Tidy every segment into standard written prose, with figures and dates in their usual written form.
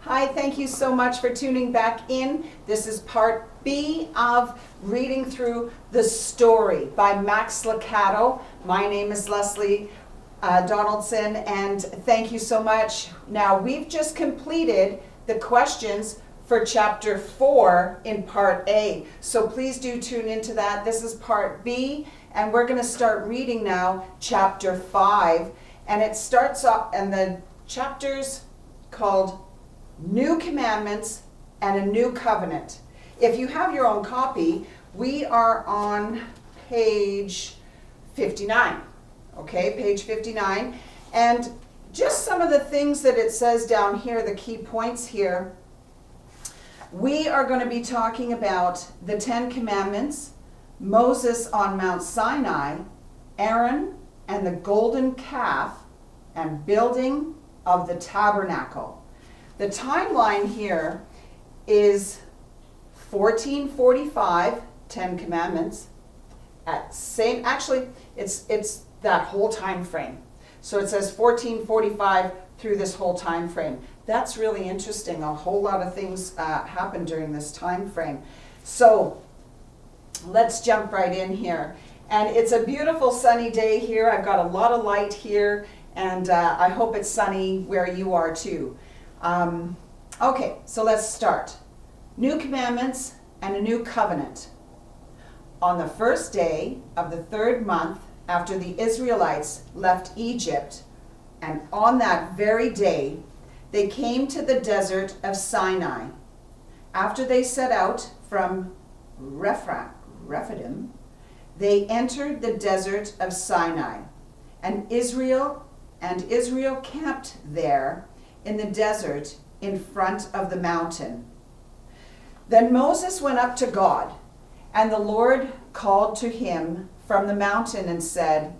Hi, thank you so much for tuning back in. This is part B of reading through The Story by Max Lucado. My name is Lesley Donaldson, and thank you so much. Now, we've just completed the questions for chapter 4 in part A, so please do tune into that. This is part B, and we're going to start reading now chapter 5, and it starts off, and the chapter's called New Commandments and a New Covenant. If you have your own copy, we are on page 59. Okay, page 59. And just some of the things that it says down here, the key points here. We are going to be talking about the 10 Commandments, Moses on Mount Sinai, Aaron and the golden calf, and building of the tabernacle. The timeline here is 1445, 10 Commandments. It's that whole time frame. So it says 1445 through this whole time frame. That's really interesting. A whole lot of things happened during this time frame. So let's jump right in here. And it's a beautiful sunny day here. I've got a lot of light here, and I hope it's sunny where you are too. Okay, so let's start. New Commandments and a New Covenant. On the first day of the 3rd month after the Israelites left Egypt, and on that very day, they came to the desert of Sinai. After they set out from Rephidim, they entered the desert of Sinai, and Israel camped there in the desert in front of the mountain. Then Moses went up to God, and the Lord called to him from the mountain and said,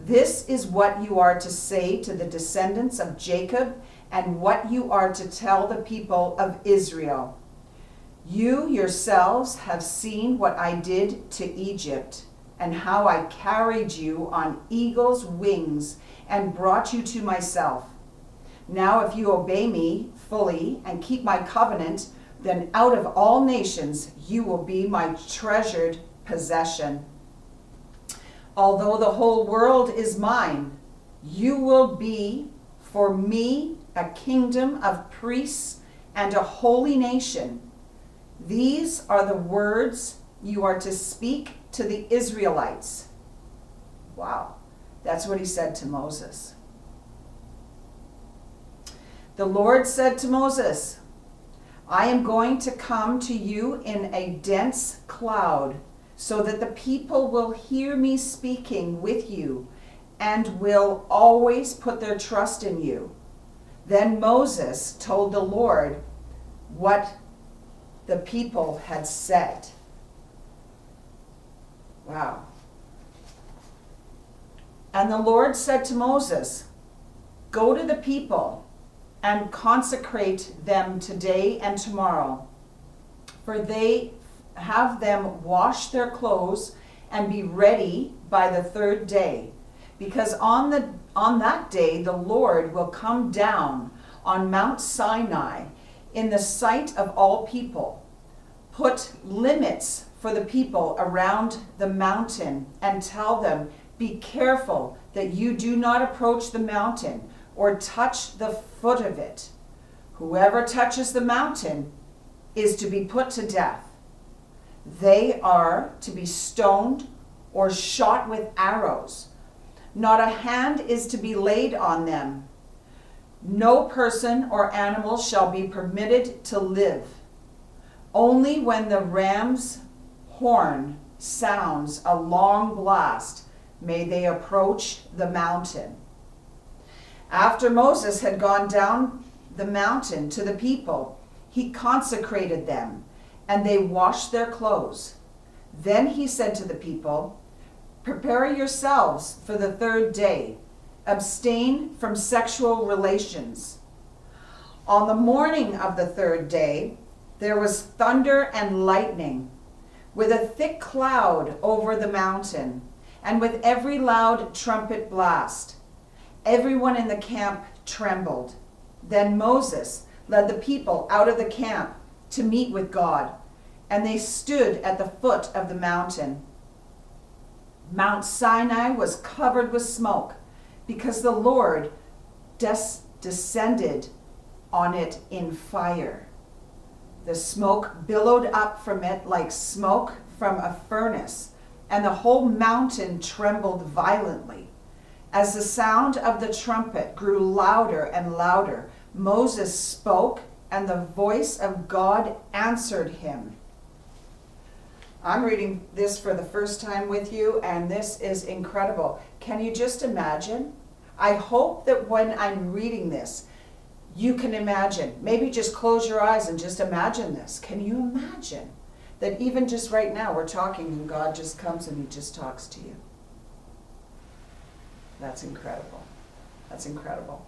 "This is what you are to say to the descendants of Jacob, and what you are to tell the people of Israel. You yourselves have seen what I did to Egypt, and how I carried you on eagle's wings and brought you to myself. Now if you obey me fully and keep my covenant, then out of all nations you will be my treasured possession. Although the whole world is mine, you will be for me a kingdom of priests and a holy nation. These are the words you are to speak to the Israelites." Wow, that's what he said to Moses. The Lord said to Moses, "I am going to come to you in a dense cloud, so that the people will hear me speaking with you and will always put their trust in you." Then Moses told the Lord what the people had said. Wow. And the Lord said to Moses, "Go to the people and consecrate them today and tomorrow, for they have them wash their clothes and be ready by the 3rd day, because on that day the Lord will come down on Mount Sinai in the sight of all people. Put limits for the people around the mountain and tell them, 'Be careful that you do not approach the mountain or touch the foot of it. Whoever touches the mountain is to be put to death. They are to be stoned or shot with arrows. Not a hand is to be laid on them. No person or animal shall be permitted to live. Only when the ram's horn sounds a long blast may they approach the mountain." After Moses had gone down the mountain to the people, he consecrated them, and they washed their clothes. Then he said to the people, "Prepare yourselves for the 3rd day. Abstain from sexual relations." On the morning of the 3rd day, there was thunder and lightning, with a thick cloud over the mountain, and with every loud trumpet blast. Everyone in the camp trembled. Then Moses led the people out of the camp to meet with God, and they stood at the foot of the mountain. Mount Sinai was covered with smoke because the Lord descended on it in fire. The smoke billowed up from it like smoke from a furnace, and the whole mountain trembled violently. As the sound of the trumpet grew louder and louder, Moses spoke, and the voice of God answered him. I'm reading this for the first time with you, and this is incredible. Can you just imagine? I hope that when I'm reading this, you can imagine. Maybe just close your eyes and just imagine this. Can you imagine that even just right now we're talking and God just comes and he just talks to you? That's incredible. That's incredible.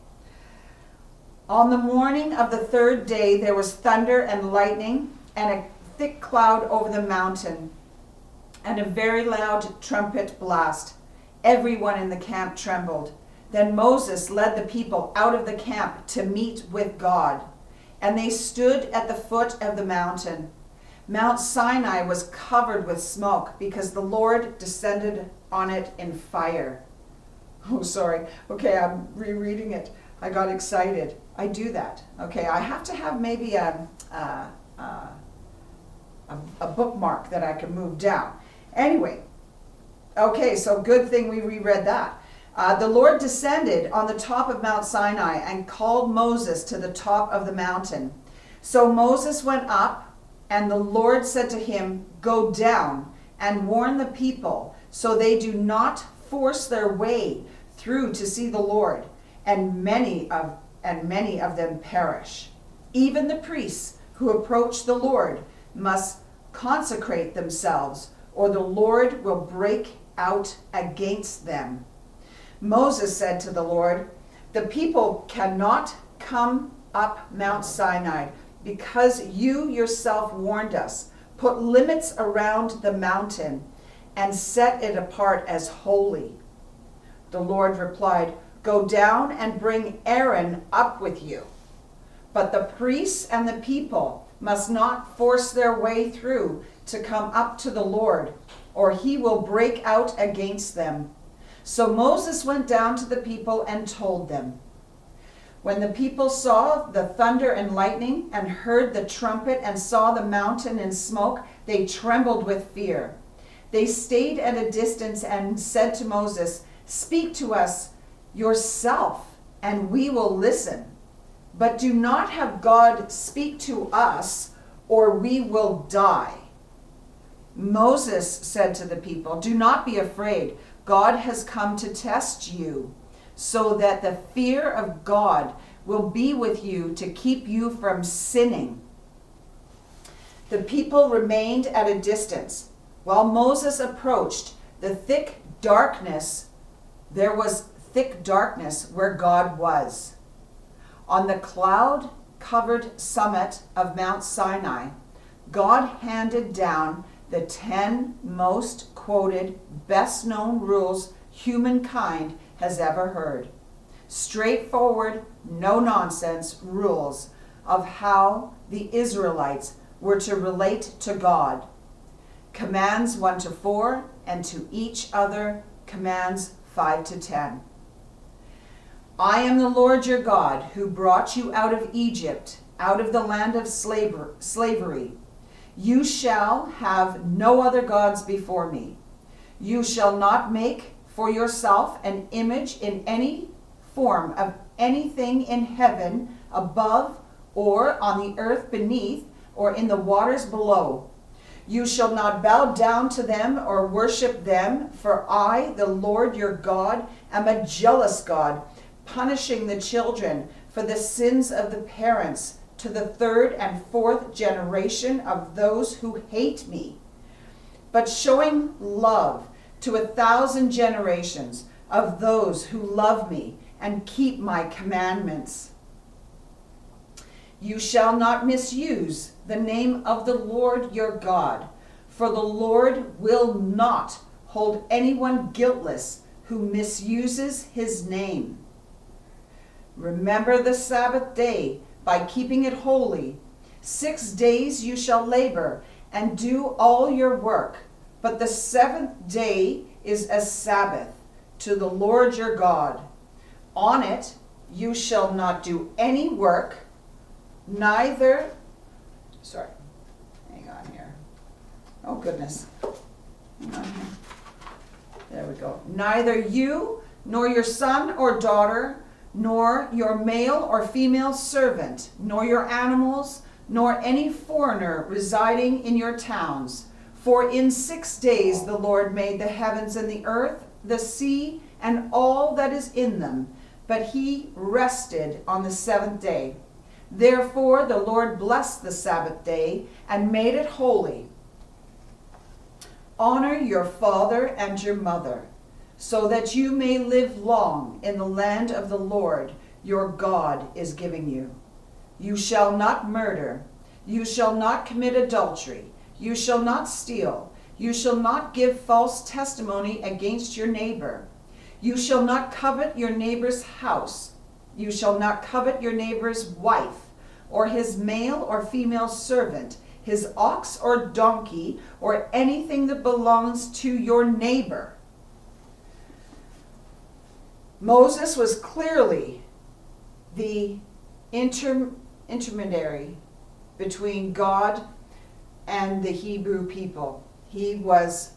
On the morning of the third day, there was thunder and lightning and a thick cloud over the mountain and a very loud trumpet blast. Everyone in the camp trembled. Then Moses led the people out of the camp to meet with God, and they stood at the foot of the mountain. Mount Sinai was covered with smoke because the Lord descended on it in fire. Oh, sorry. Okay, I'm rereading it. I got excited. I do that. Okay, I have to have maybe a bookmark that I can move down. Anyway, okay, so good thing we reread that. The Lord descended on the top of Mount Sinai and called Moses to the top of the mountain. So Moses went up, and the Lord said to him, "Go down and warn the people so they do not force their way through to see the Lord, and many of them perish. Even the priests who approach the Lord must consecrate themselves, or the Lord will break out against them." Moses said to the Lord, "The people cannot come up Mount Sinai because you yourself warned us. Put limits around the mountain and set it apart as holy." The Lord replied, "Go down and bring Aaron up with you. But the priests and the people must not force their way through to come up to the Lord, or he will break out against them." So Moses went down to the people and told them. When the people saw the thunder and lightning and heard the trumpet and saw the mountain in smoke, they trembled with fear. They stayed at a distance and said to Moses, "Speak to us yourself, and we will listen. But do not have God speak to us, or we will die." Moses said to the people, "Do not be afraid. God has come to test you, so that the fear of God will be with you to keep you from sinning." The people remained at a distance. While Moses approached there was thick darkness where God was. On the cloud-covered summit of Mount Sinai, God handed down the 10 most quoted, best-known rules humankind has ever heard. Straightforward, no-nonsense rules of how the Israelites were to relate to God. Commands 1 to 4, and to each other, commands 5 to 10. "I am the Lord your God, who brought you out of Egypt, out of the land of slavery. You shall have no other gods before me. You shall not make for yourself an image in any form of anything in heaven above, or on the earth beneath, or in the waters below. You shall not bow down to them or worship them, for I, the Lord your God, am a jealous God, punishing the children for the sins of the parents to the 3rd and 4th generation of those who hate me, but showing love to 1,000 generations of those who love me and keep my commandments. You shall not misuse the name of the Lord your God, for the Lord will not hold anyone guiltless who misuses his name. Remember the Sabbath day by keeping it holy. 6 days you shall labor and do all your work, but the seventh day is a Sabbath to the Lord your God. On it you shall not do any work, neither, hang on here. Oh goodness. Hang on here. There we go. Neither you, nor your son or daughter, nor your male or female servant, nor your animals, nor any foreigner residing in your towns. For in 6 days the Lord made the heavens and the earth, the sea, and all that is in them, but he rested on the seventh day. Therefore the Lord blessed the Sabbath day and made it holy. Honor your father and your mother, so that you may live long in the land of the Lord your God is giving you. You shall not murder. You shall not commit adultery. You shall not steal. You shall not give false testimony against your neighbor. You shall not covet your neighbor's house. You shall not covet your neighbor's wife, or his male or female servant, his ox or donkey, or anything that belongs to your neighbor. Moses was clearly the intermediary between God and the Hebrew people. He was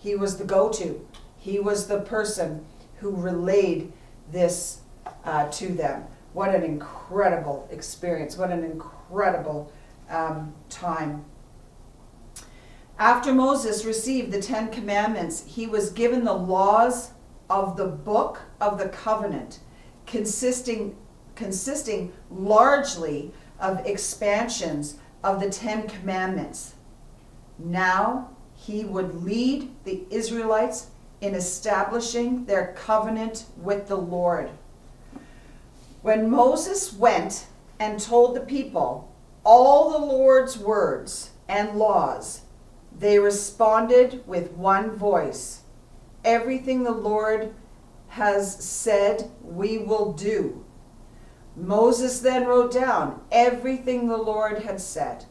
the go-to. He was the person who relayed this to them. What an incredible experience. What an incredible time. After Moses received the 10 Commandments, he was given the laws of the Book of the Covenant, consisting largely of expansions of the 10 Commandments. Now he would lead the Israelites in establishing their covenant with the Lord. When Moses went and told the people all the Lord's words and laws, they responded with one voice. Everything the Lord has said, we will do. Moses then wrote down everything the Lord had said.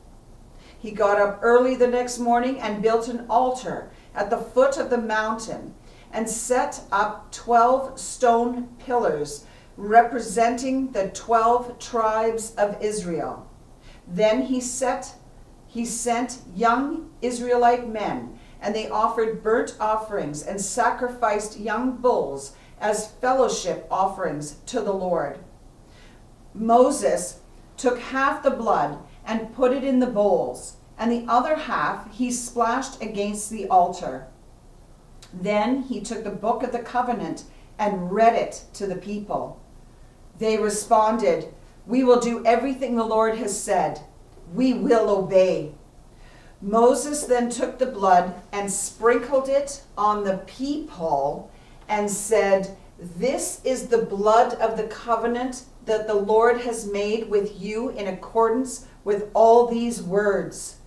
He got up early the next morning and built an altar at the foot of the mountain and set up 12 stone pillars representing the 12 tribes of Israel. Then he sent young Israelite men, and they offered burnt offerings and sacrificed young bulls as fellowship offerings to the Lord. Moses took half the blood and put it in the bowls, and the other half he splashed against the altar. Then he took the book of the covenant and read it to the people. They responded, we will do everything the Lord has said. We will obey. Moses then took the blood and sprinkled it on the people and said, this is the blood of the covenant that the Lord has made with you in accordance with all these words.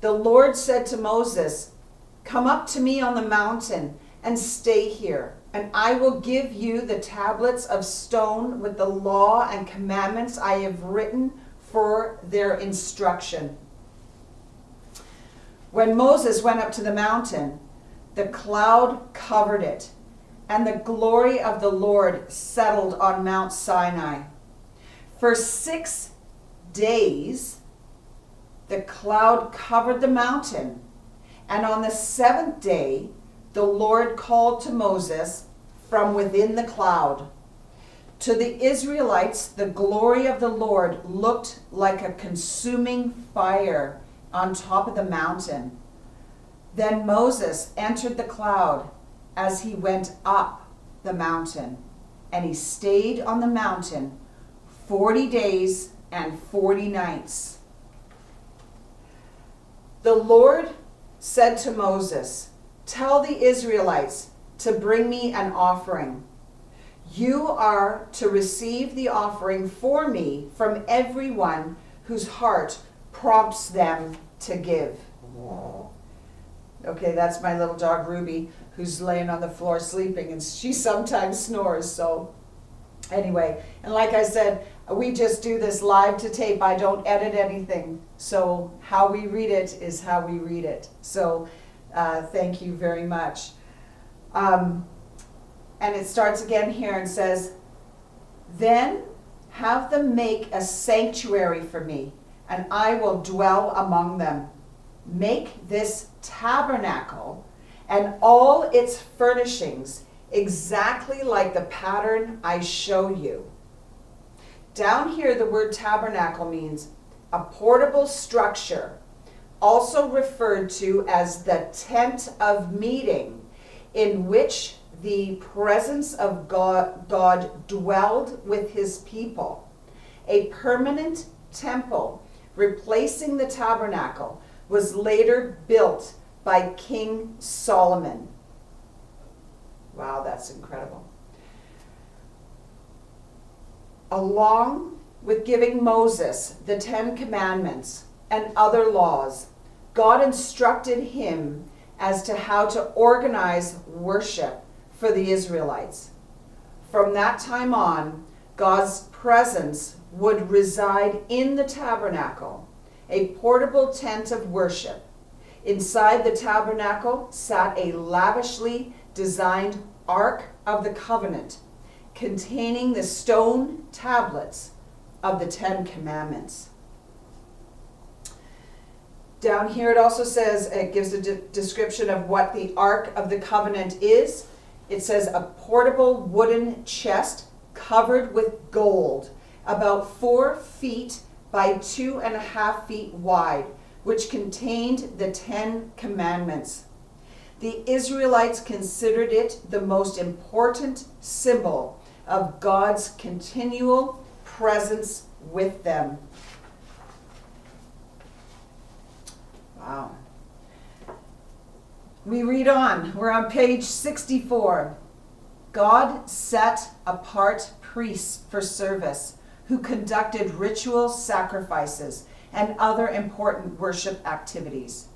The Lord said to Moses, come up to me on the mountain and stay here, and I will give you the tablets of stone with the law and commandments I have written for their instruction. When Moses went up to the mountain, the cloud covered it, and the glory of the Lord settled on Mount Sinai. For 6 days, the cloud covered the mountain, and on the seventh day, the Lord called to Moses from within the cloud. To the Israelites, the glory of the Lord looked like a consuming fire on top of the mountain. Then Moses entered the cloud as he went up the mountain, and he stayed on the mountain 40 days and 40 nights. The Lord said to Moses, tell the Israelites to bring me an offering. You are to receive the offering for me from everyone whose heart prompts them to give. Okay, that's my little dog Ruby, who's laying on the floor sleeping, and she sometimes snores. So anyway, and like I said, We just do this live to tape. I don't edit anything. So how we read it is how we read it. So thank you very much. And it starts again here and says, then have them make a sanctuary for me, and I will dwell among them. Make this tabernacle and all its furnishings exactly like the pattern I show you. Down here, the word tabernacle means a portable structure, also referred to as the tent of meeting, in which the presence of God dwelled with his people. A permanent temple replacing the tabernacle was later built by King Solomon. Wow, that's incredible. Along with giving Moses the 10 Commandments and other laws, God instructed him as to how to organize worship for the Israelites. From that time on, God's presence would reside in the tabernacle, a portable tent of worship. Inside the tabernacle sat a lavishly designed Ark of the Covenant, containing the stone tablets of the 10 Commandments. Down here it also says, it gives a description of what the Ark of the Covenant is. It says a portable wooden chest covered with gold, about 4 feet by 2.5 feet wide, which contained the 10 Commandments. The Israelites considered it the most important symbol of God's continual presence with them. Wow. We read on. We're on page 64. God set apart priests for service who conducted ritual sacrifices and other important worship activities.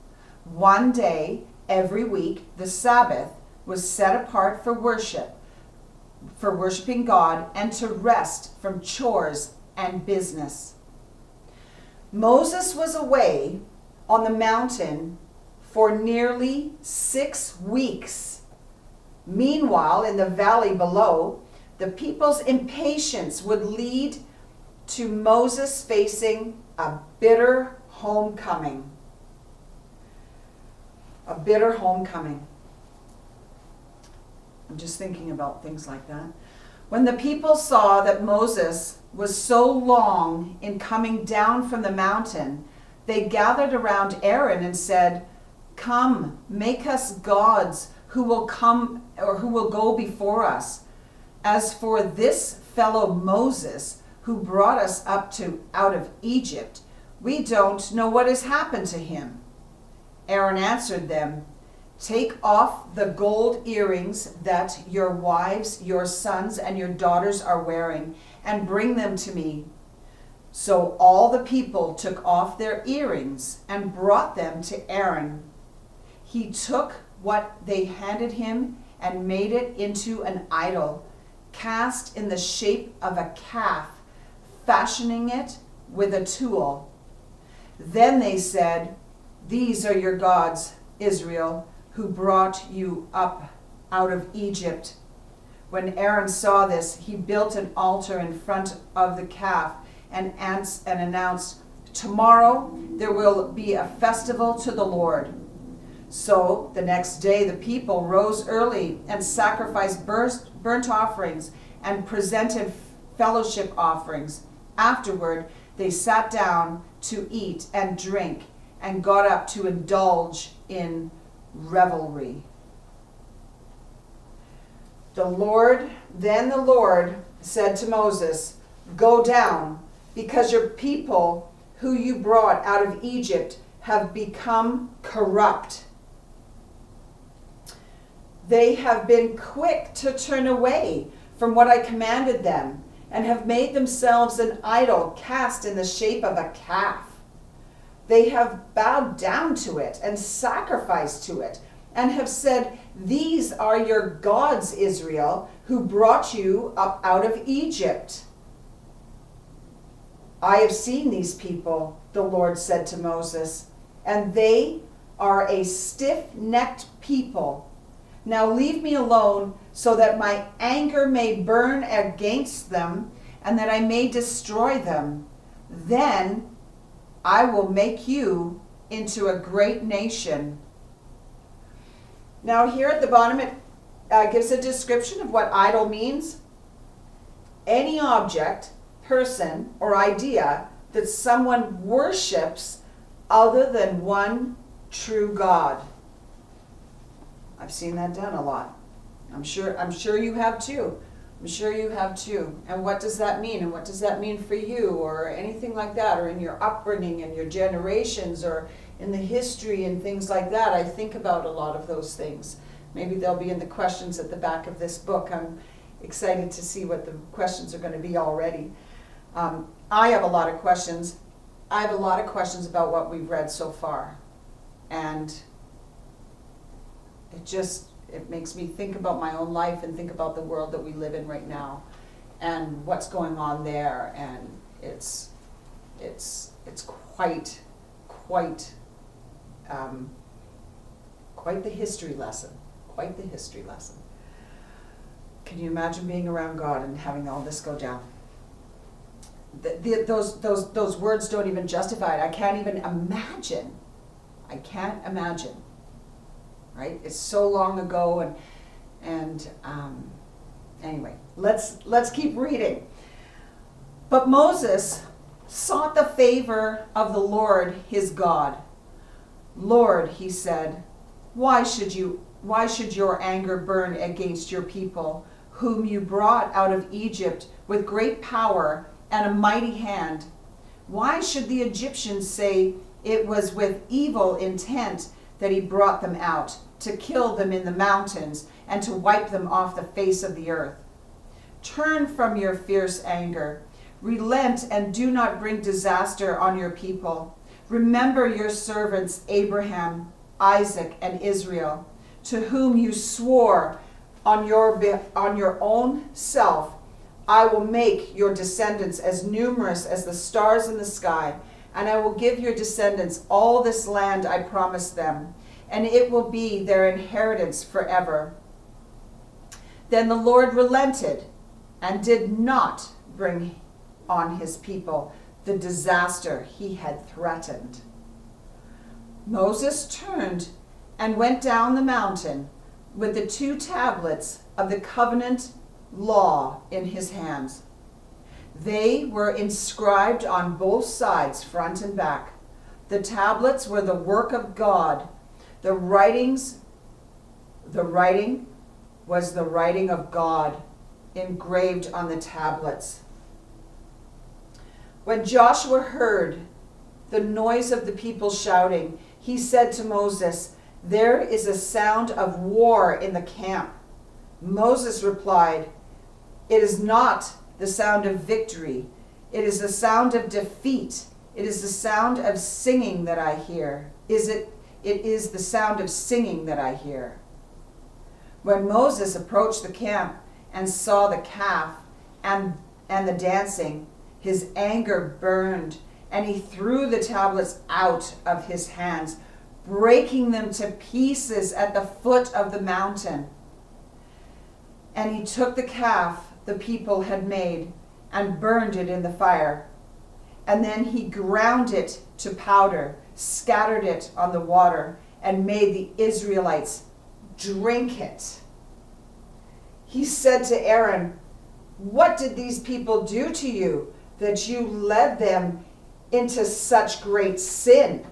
One day every week, the Sabbath was set apart for worshiping God and to rest from chores and business. Moses was away on the mountain for nearly 6 weeks. Meanwhile, in the valley below, the people's impatience would lead to Moses facing a bitter homecoming. A bitter homecoming. I'm just thinking about things like that. When the people saw that Moses was so long in coming down from the mountain, they gathered around Aaron and said, "Come, make us gods who will come or who will go before us. As for this fellow Moses who brought us out of Egypt, we don't know what has happened to him." Aaron answered them, "Take off the gold earrings that your wives, your sons, and your daughters are wearing, and bring them to me." So all the people took off their earrings and brought them to Aaron. He took what they handed him and made it into an idol, cast in the shape of a calf, fashioning it with a tool. Then they said, "These are your gods, Israel, who brought you up out of Egypt." When Aaron saw this, he built an altar in front of the calf and announced, "Tomorrow there will be a festival to the Lord." So the next day the people rose early and sacrificed burnt offerings and presented fellowship offerings. Afterward, they sat down to eat and drink and got up to indulge in revelry. Then the Lord said to Moses, "Go down, because your people who you brought out of Egypt have become corrupt. They have been quick to turn away from what I commanded them and have made themselves an idol cast in the shape of a calf. They have bowed down to it and sacrificed to it and have said, 'These are your gods, Israel, who brought you up out of Egypt.'" I have seen these people, the Lord said to Moses, and they are a stiff-necked people. Now leave me alone so that my anger may burn against them and that I may destroy them. Then I will make you into a great nation. Now here at the bottom it gives a description of what idol means. Any object, person, or idea that someone worships other than one true God. I've seen that done a lot. I'm sure you have too. I'm sure you have too. And what does that mean? And what does that mean for you, or anything like that, or in your upbringing and your generations, or in the history and things like that? I think about a lot of those things. Maybe they'll be in the questions at the back of this book. I'm excited to see what the questions are going to be already. I have a lot of questions. I have a lot of questions about what we've read so far. And it makes me think about my own life and think about the world that we live in right now and what's going on there. And it's quite the history lesson. Quite the history lesson. Can you imagine being around God and having all this go down? Those words don't even justify it. I can't even imagine. I can't imagine. Right? It's so long ago, and anyway, let's keep reading. But Moses sought the favor of the Lord his God. Lord, he said, why should your anger burn against your people, whom you brought out of Egypt with great power and a mighty hand? Why should the Egyptians say it was with evil intent that he brought them out, to kill them in the mountains and to wipe them off the face of the earth? Turn from your fierce anger. Relent and do not bring disaster on your people. Remember your servants Abraham, Isaac, and Israel, to whom you swore on your own self, I will make your descendants as numerous as the stars in the sky, and I will give your descendants all this land I promised them, and it will be their inheritance forever. Then the Lord relented and did not bring on his people the disaster he had threatened. Moses turned and went down the mountain with the 2 tablets of the covenant law in his hands. They were inscribed on both sides, front and back. The tablets were the work of God. The writing was the writing of God engraved on the tablets. When Joshua heard the noise of the people shouting, he said to Moses, there is a sound of war in the camp. Moses replied, it is not the sound of victory. It is the sound of defeat. It is the sound of singing that I hear. It is the sound of singing that I hear. When Moses approached the camp and saw the calf and the dancing, his anger burned, and he threw the tablets out of his hands, breaking them to pieces at the foot of the mountain. And he took the calf the people had made and burned it in the fire. And then he ground it to powder, scattered it on the water, and made the Israelites drink it. He said to Aaron, what did these people do to you that you led them into such great sin?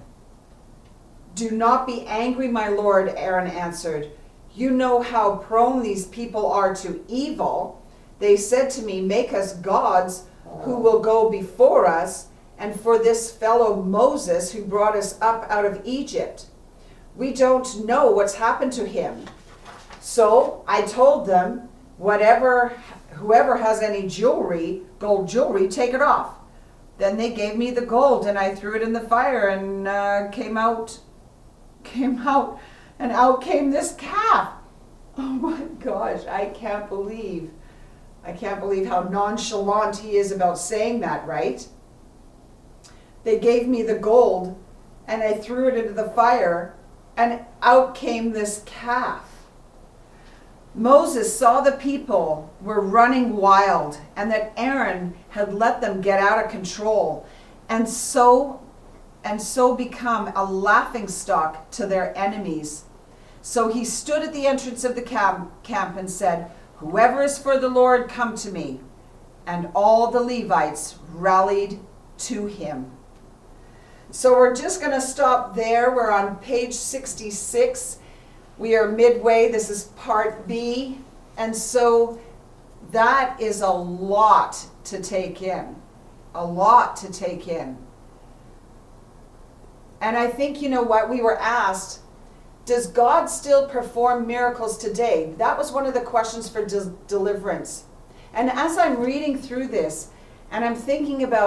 Do not be angry, my lord, Aaron answered. You know how prone these people are to evil. They said to me, make us gods who will go before us, and for this fellow Moses who brought us up out of Egypt. We don't know what's happened to him. So I told them, whoever has any jewelry, gold jewelry, take it off. Then they gave me the gold, and I threw it in the fire, and came out, and out came this calf. Oh my gosh, I can't believe how nonchalant he is about saying that, right? they gave me the gold, and I threw it into the fire, and out came this calf. Moses saw the people were running wild, and that Aaron had let them get out of control, and so become a laughingstock to their enemies. So he stood at the entrance of the camp and said, "Whoever is for the Lord, come to me." And all the Levites rallied to him. So we're just going to stop there. We're on page 66. We are midway. This is part B. And so that is a lot to take in. A lot to take in. And I think, you know what, we were asked, does God still perform miracles today? That was one of the questions for deliverance. And as I'm reading through this, and I'm thinking about